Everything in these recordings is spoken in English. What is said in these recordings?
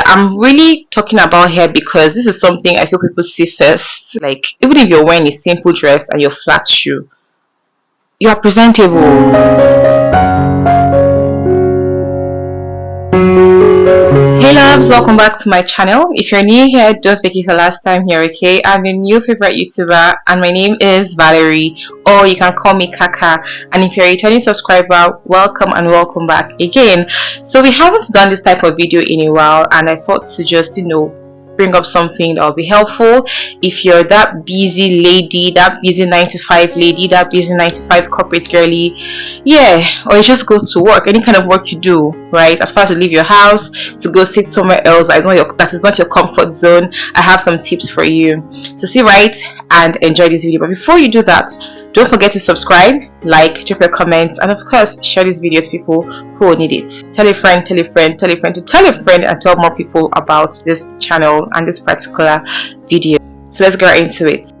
I'm really talking about hair because this is something I feel people see first. Like, even if you're wearing a simple dress and your flat shoe, you are presentable. Hey loves, welcome back to my channel. If you're new here, just make it the last time here, okay? I'm your new favorite YouTuber and my name is Valerie, or you can call me Kaka. And if you're a returning subscriber, welcome and welcome back again. So we haven't done this type of video in a while, and I thought to just, bring up something that will be helpful if you're that busy lady, that busy 9 to 5 lady, that busy 9 to 5 corporate girly, or you just go to work, any kind of work you do, right? As far as to leave your house to go sit somewhere else, I know that is not your comfort zone. I have some tips for you. So sit right and enjoy this video. But before you do that, don't forget to subscribe, like, drop your comments, and of course share this video to people who need it. Tell a friend, tell a friend, tell a friend to tell a friend, and tell more people about this channel and this particular video. So let's get right into it.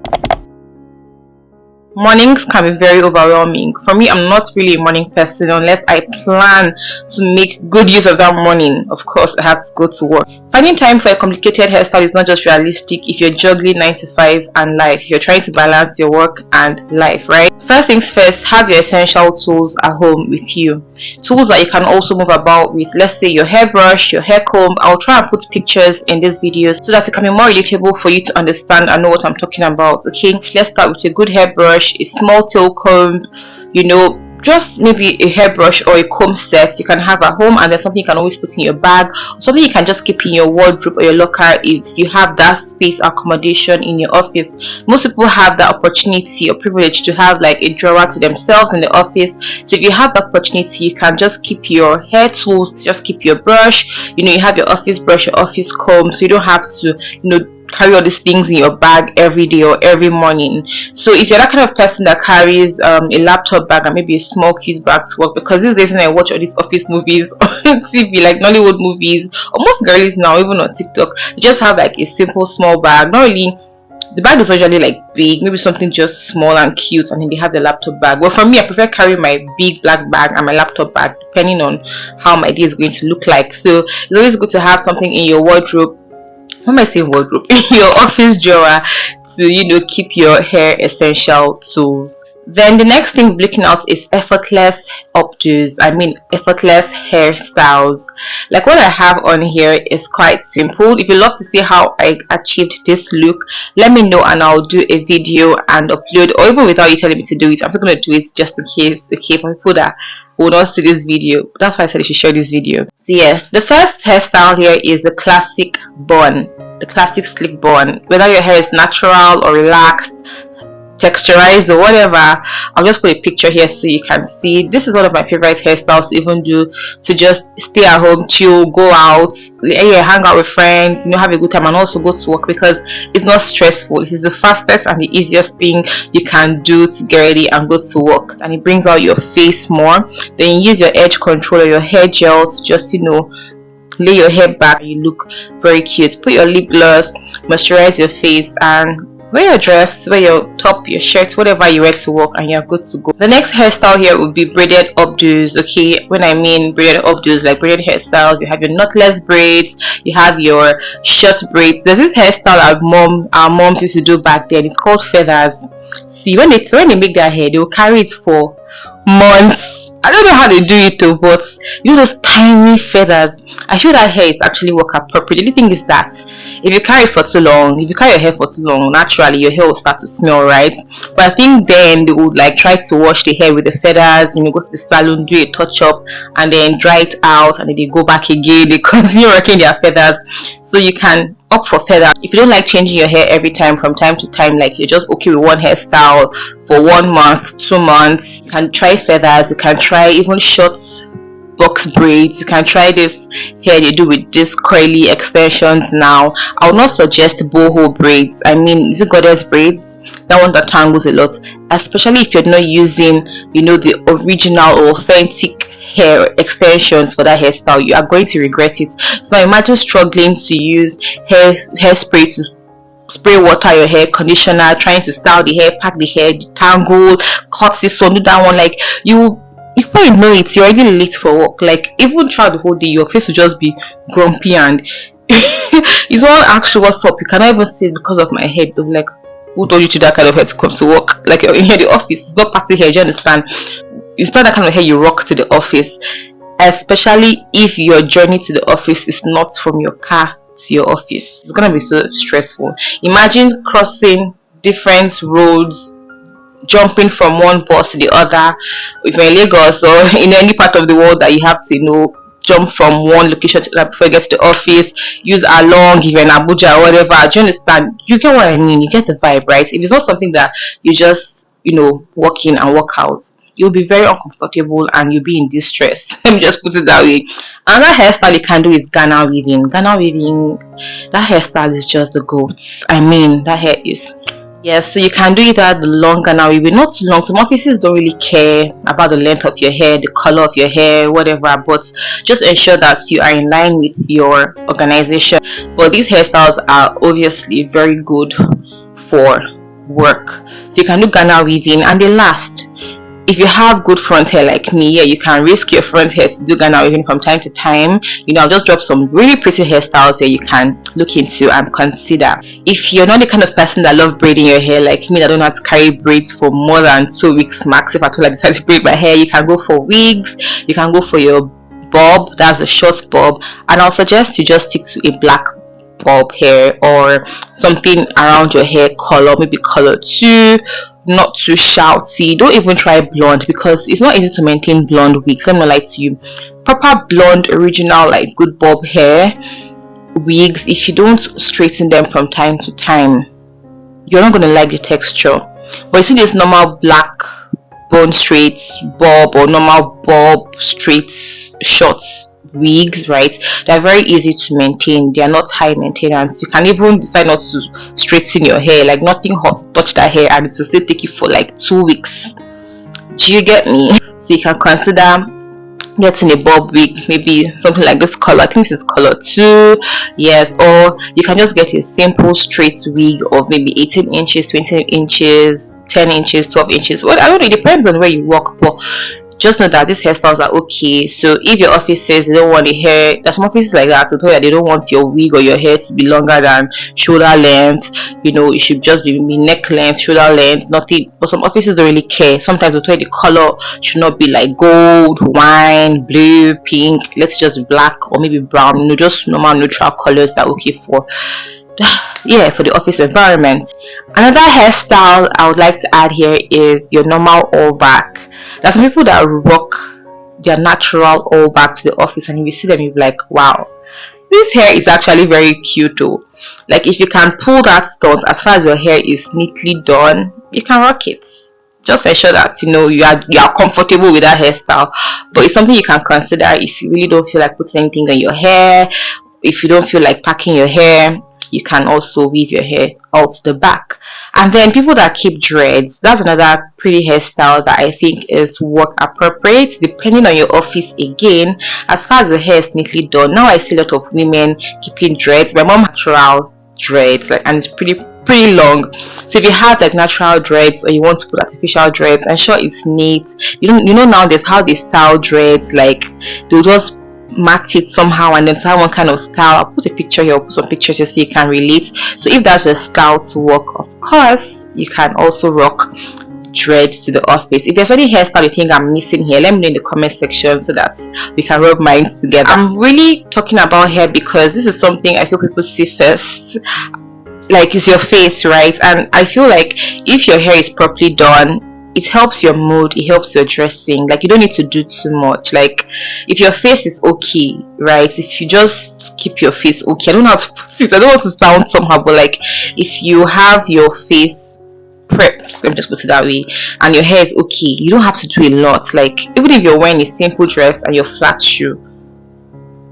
Mornings can be very overwhelming. For me, I'm not really a morning person unless I plan to make good use of that morning. Of course, I have to go to work. Finding time for a complicated hairstyle is not just realistic if you're juggling 9 to 5 and life. If you're trying to balance your work and life, right? First things first, have your essential tools at home with you. Tools that you can also move about with. Let's say your hairbrush, your hair comb. I'll try and put pictures in this video so that it can be more relatable for you to understand and know what I'm talking about. Okay, let's start with a good hairbrush, a small tail comb, just maybe a hairbrush or a comb set you can have at home, and there's something you can always put in your bag, something you can just keep in your wardrobe or your locker if you have that space accommodation in your office. Most people have the opportunity or privilege to have like a drawer to themselves in the office, so if you have the opportunity, you can just keep your hair tools, just keep your brush, you have your office brush, your office comb, so you don't have to carry all these things in your bag every day or every morning. So if you're that kind of person that carries a laptop bag and maybe a small cute bag to work, because these days when I watch all these office movies on TV, like Nollywood movies, or most girlies now, even on TikTok, they just have like a simple small bag. Not really, the bag is usually like big, maybe something just small and cute, and then they have the laptop bag. Well, for me, I prefer carrying my big black bag and my laptop bag depending on how my day is going to look like. So it's always good to have something in your wardrobe. What am I saying, wardrobe? In your office drawer to keep your hair essential tools. Then the next thing we're looking at is effortless updos. Effortless hairstyles. Like what I have on here is quite simple. If you love to see how I achieved this look, let me know and I'll do a video and upload, or even without you telling me to do it, I'm still going to do it just in case, okay, for people that will not see this video. That's why I said you should share this video. So yeah, the first hairstyle here is the classic bun, the classic slick bun. Whether your hair is natural or relaxed, texturized or whatever, I'll just put a picture here so you can see. This is one of my favorite hairstyles to even do, to just stay at home, chill, go out, hang out with friends, have a good time, and also go to work, because it's not stressful. It is the fastest and the easiest thing you can do to get ready and go to work, and it brings out your face more. Then you use your edge controller, your hair gel, to just lay your hair back. You look very cute. Put your lip gloss, moisturize your face, and wear your dress, wear your top, your shirt, whatever you wear to work, and you're good to go. The next hairstyle here would be braided updos. Okay, when I mean braided updos, like braided hairstyles, you have your knotless braids, you have your short braids. There's this hairstyle our moms used to do back then. It's called feathers. See, when they make their hair, they will carry it for months. I don't know how they do it though, but those tiny feathers. I feel that hair is actually work appropriate. The only thing is that if you carry your hair for too long, naturally your hair will start to smell, right? But I think then they would try to wash the hair with the feathers, go to the salon, do a touch up, and then dry it out, and then they go back again, they continue working their feathers. So you can opt for feathers. If you don't like changing your hair every time, from time to time, like you're just okay with one hairstyle for 1 month, 2 months, you can try feathers. You can try even short box braids. You can try this hair they do with these curly extensions now. I would not suggest boho braids. Is it goddess braids? That one that tangles a lot, especially if you're not using the original or authentic hair extensions for that hairstyle. You are going to regret it. So imagine struggling to use hairspray to spray water your hair, conditioner, trying to style the hair, pack the hair, detangle, cut this one, do that one. Before you know it, you're already late for work. Even throughout the whole day, your face will just be grumpy and If someone asks you what's up, you cannot even say because of my hair. They'll be like, who told you to that kind of hair to come to work? Like, you're in here, the office. It's not party hair, do you understand? It's not that kind of hair you rock to the office. Especially if your journey to the office is not from your car to your office. It's gonna be so stressful. Imagine crossing different roads, jumping from one bus to the other. If you're in Lagos or in any part of the world that you have to, jump from one location to another before you get to the office, use along, if you're in Abuja or whatever. Do you understand? You get what I mean? You get the vibe, right? If it's not something that you just, walk in and walk out, you'll be very uncomfortable and you'll be in distress. Let me just put it that way. Another hairstyle you can do is Ghana weaving. Ghana weaving, that hairstyle is just the goats. I mean, that hair is... Yes, so you can do it at the long Ghana weaving, not too long. Some offices don't really care about the length of your hair, the color of your hair, whatever, but just ensure that you are in line with your organization. But these hairstyles are obviously very good for work. So you can do Ghana weaving and they last. If you have good front hair like me, yeah, you can risk your front hair to do Ghana weaving from time to time. I'll just drop some really pretty hairstyles that you can look into and consider. If you're not the kind of person that love braiding your hair like me, that don't have to carry braids for more than 2 weeks max, if at all I decide to braid my hair, you can go for wigs, you can go for your bob, that's a short bob, and I'll suggest you just stick to a black bob hair or something around your hair color, maybe color 2, not too shouty. Don't even try blonde because it's not easy to maintain blonde wigs. Let me lie to you. Proper blonde, original, like good bob hair wigs, if you don't straighten them from time to time, you're not going to like the texture. But you see this normal black bone straight bob or normal bob straight shorts wigs, right? They're very easy to maintain. They are not high maintenance. You can even decide not to straighten your hair, like nothing hot to touch that hair, and it will still take you for like 2 weeks. Do you get me? So you can consider getting a bob wig, maybe something like this color. I think this is color 2. Yes, or you can just get a simple straight wig of maybe 18 inches, 20 inches, 10 inches, 12 inches. Well, I don't know, it depends on where you work, but just know that these hairstyles are okay. So if your office says they don't want the hair, there's some offices like that to tell you they don't want your wig or your hair to be longer than shoulder length. It should just be neck length, shoulder length, nothing. But some offices don't really care. Sometimes they'll tell you the color should not be like gold, wine, blue, pink. Let's just be black or maybe brown. Just normal neutral colors that are okay for for the office environment. Another hairstyle I would like to add here is your normal all back. There's some people that rock their natural all back to the office, and if you see them, you'll be like, wow, this hair is actually very cute though. Like, if you can pull that stunt as far as your hair is neatly done, you can rock it. Just ensure that you are comfortable with that hairstyle. But it's something you can consider if you really don't feel like putting anything on your hair. If you don't feel like packing your hair, you can also weave your hair out the back. And then people that keep dreads, that's another pretty hairstyle that I think is work appropriate depending on your office again. As far as the hair is neatly done, now I see a lot of women keeping dreads. My mom natural dreads, and it's pretty long. So if you have like natural dreads or you want to put artificial dreads, ensure it's neat. Now there's how they style dreads, like they'll just mat it somehow and then to have one kind of style. I'll put a picture here, I'll put some pictures here so you can relate. So if that's your style to work, of course you can also rock dreads to the office. If there's any hairstyle you think I'm missing here, let me know in the comment section so that we can rub minds together. I'm really talking about hair because this is something I feel people see first. Like, it's your face, right? And I feel like if your hair is properly done, it helps your mood, it helps your dressing. Like, you don't need to do too much. Like, if your face is okay, right? If you just keep your face okay, I don't know how to put it, I don't want to sound somehow, but like, if you have your face prepped, let me just put it that way, and your hair is okay, you don't have to do a lot. Like, even if you're wearing a simple dress and your flat shoe,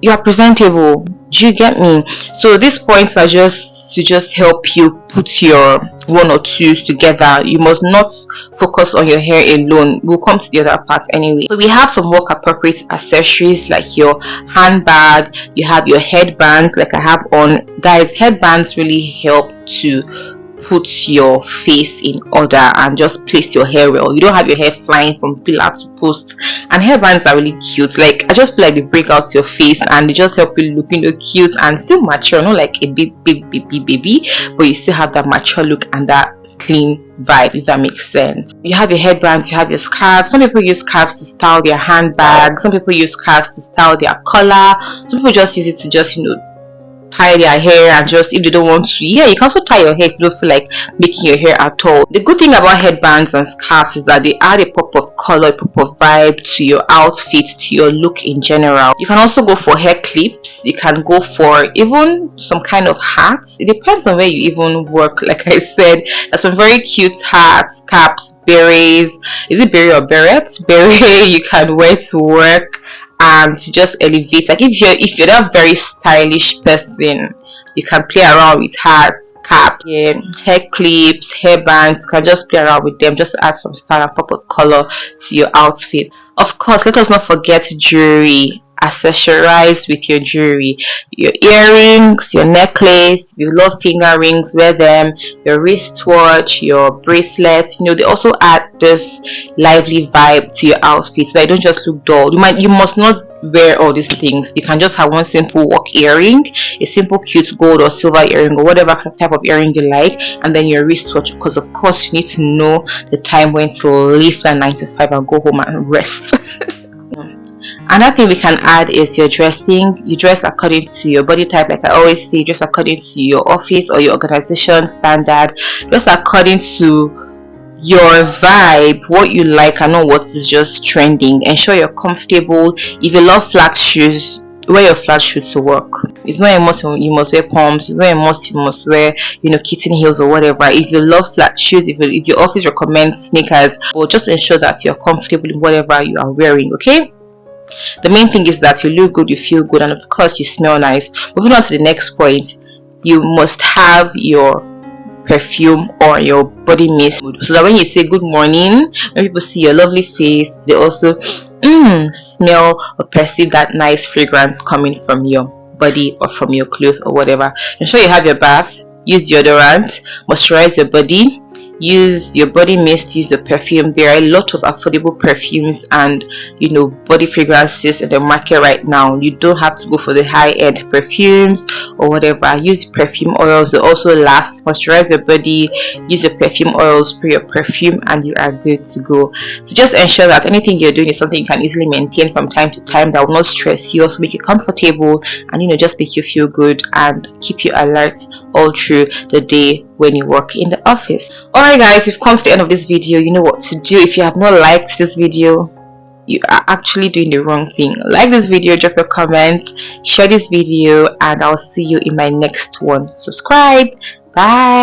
you are presentable. Do you get me? So these points are just to help you put your one or twos together. You must not focus on your hair alone. We'll come to the other part anyway. So we have some work appropriate accessories like your handbag, you have your headbands like I have on. Guys, headbands really help to put your face in order and just place your hair well. You don't have your hair flying from pillar to post. And hairbands are really cute. Like, I just feel like they break out your face and they just help you look, cute and still mature, not like a big baby, but you still have that mature look and that clean vibe, if that makes sense. You have your headbands, you have your scarves. Some people use scarves to style their handbags, some people use scarves to style their collar, some people just use it to just tie their hair, and just if they don't want to, yeah, you can also tie your hair if you don't feel like making your hair at all. The good thing about headbands and scarves is that they add a pop of color, a pop of vibe to your outfit, to your look in general. You can also go for hair clips, you can go for even some kind of hats. It depends on where you even work. Like I said, there's some very cute hats, caps, berets. Is it beret or beret? Beret you can wear to work and to just elevate. Like if you're that very stylish person, you can play around with hats, caps, yeah, hair clips, hair bands. You can just play around with them just to add some style and pop of color to your outfit. Of course, let us not forget jewelry. Accessorize with your jewelry, your earrings, your necklace. If you love finger rings, wear them. Your wristwatch, your bracelets, they also add this lively vibe to your outfit, so you don't just look dull. You must not wear all these things. You can just have one simple work earring, a simple cute gold or silver earring, or whatever type of earring you like, and then your wristwatch, because of course you need to know the time when to leave that 9 to 5 and go home and rest. Another thing we can add is your dressing. You dress according to your body type. Like I always say, dress according to your office or your organization standard. Dress according to your vibe, what you like and not what is just trending. Ensure you're comfortable. If you love flat shoes, wear your flat shoes to work. It's not a must you must wear pumps. It's not a must you must wear kitten heels or whatever. If you love flat shoes, if your office recommends sneakers, well, just ensure that you're comfortable in whatever you are wearing. Okay, the main thing is that you look good, you feel good, and of course you smell nice. Moving on to the next point, you must have your perfume or your body mist, so that when you say good morning, when people see your lovely face, they also smell or perceive that nice fragrance coming from your body or from your clothes or whatever. Ensure you have your bath, use deodorant, moisturize your body, use your body mist, use your perfume. There are a lot of affordable perfumes and body fragrances in the market right now. You don't have to go for the high-end perfumes or whatever. Use perfume oils, they also last. Moisturize your body, use your perfume oils, spray your perfume, and you are good to go. So just ensure that anything you're doing is something you can easily maintain from time to time, that will not stress you, also make you comfortable, and just make you feel good and keep you alert all through the day when you work in the office. Alright guys, we've come to the end of this video. You know what to do. If you have not liked this video, you are actually doing the wrong thing. Like this video, drop your comments, share this video, and I'll see you in my next one. Subscribe. Bye.